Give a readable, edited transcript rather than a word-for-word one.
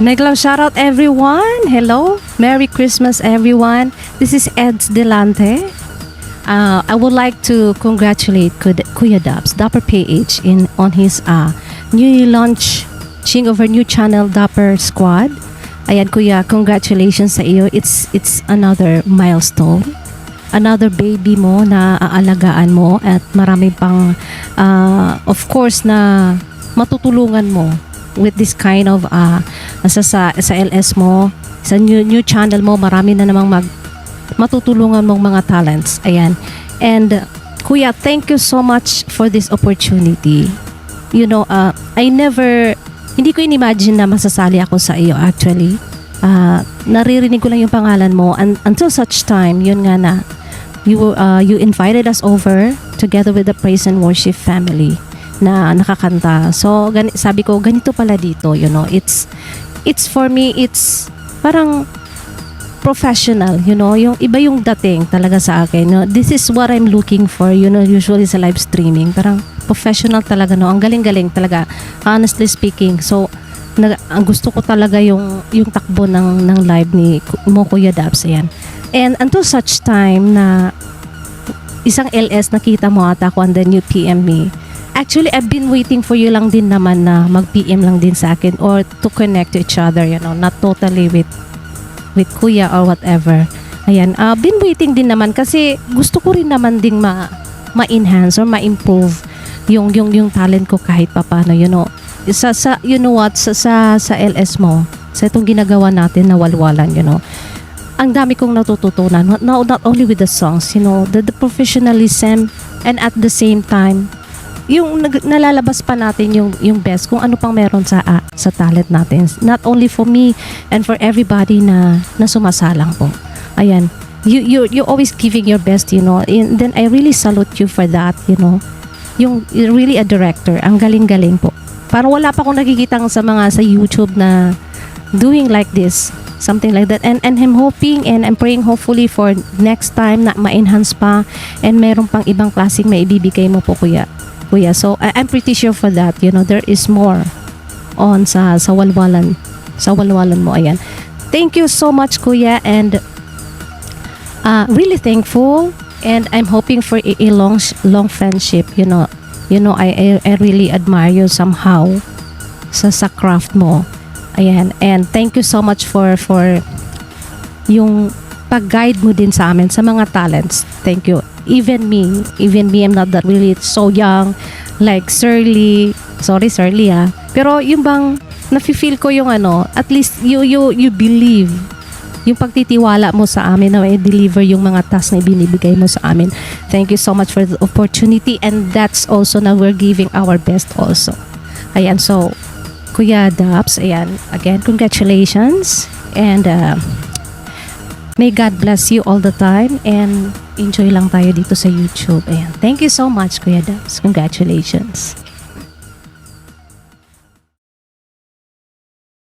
Meglaw shout out everyone. Hello. Merry Christmas everyone. This is Eds Delante. I would like to congratulate Kuya Dubs, Dapper PH on his new launching of our new channel Dapper Squad. Ayan Kuya, congratulations sa iyo. It's another milestone. Another baby mo na aalagaan mo at marami pang of course na matutulungan mo with this kind of sa LS mo, sa new channel mo, marami na namang matutulungan mong mga talents. Ayan. And Kuya, thank you so much for this opportunity. You know, hindi ko in-imagine na masasali ako sa iyo actually. Naririnig ko lang yung pangalan mo and until such time, yun nga na you invited us over together with the praise and worship family na nakakanta. So sabi ko ganito pala dito, you know, it's for me, it's parang professional, you know, yung iba yung dating talaga sa akin, no? This is what I'm looking for, you know, usually sa live streaming, parang professional talaga, no? Ang galing-galing talaga, honestly speaking. So ang gusto ko talaga yung takbo ng live ni Kuya Dubs, ayan. And until such time na isang LS nakita mo ata ako and then you PM me. Actually, I've been waiting for you lang din naman na mag-PM lang din sa akin or to connect to each other, you know, not totally with Kuya or whatever. Ayan, been waiting din naman kasi gusto ko rin naman ding ma-enhance or ma-improve yung talent ko kahit papaano, you know. You know what, sa LS mo, sa itong ginagawa natin na walwalan, you know. Ang dami kong natututunan, not only with the songs, you know, the professionalism and at the same time, yung nalalabas pa natin yung best kung ano pang meron sa talent natin, not only for me and for everybody na sumasalang po. Ayan, you're always giving your best, you know, and then I really salute you for that, you know. You're really a director, ang galing-galing po. Parang wala pa akong nakikitang sa YouTube na doing like this, something like that, and I'm hoping and I'm praying hopefully for next time na ma-enhance pa and meron pang ibang klaseng maibibigay mo po Kuya. So I'm pretty sure for that, you know, there is more on sa walwalan mo. Ayan, thank you so much Kuya, and really thankful, and I'm hoping for a long friendship, you know. I really admire you somehow sa craft mo. Ayan, and thank you so much for yung pag-guide mo din sa amin sa mga talents. Thank you. Even me, I'm not that really so young like Shirley. Sorry Shirley pero yung bang nafe-feel ko yung at least you believe yung pagtitiwala mo sa amin na i-deliver yung mga tasks na ibinibigay mo sa amin. Thank you so much for the opportunity, and that's also na we're giving our best also. Ayan, so Kuya Dubs, ayan, again, congratulations, and may God bless you all the time, and enjoy lang tayo dito sa YouTube. Ayan, thank you so much Kuya Dubs. Congratulations.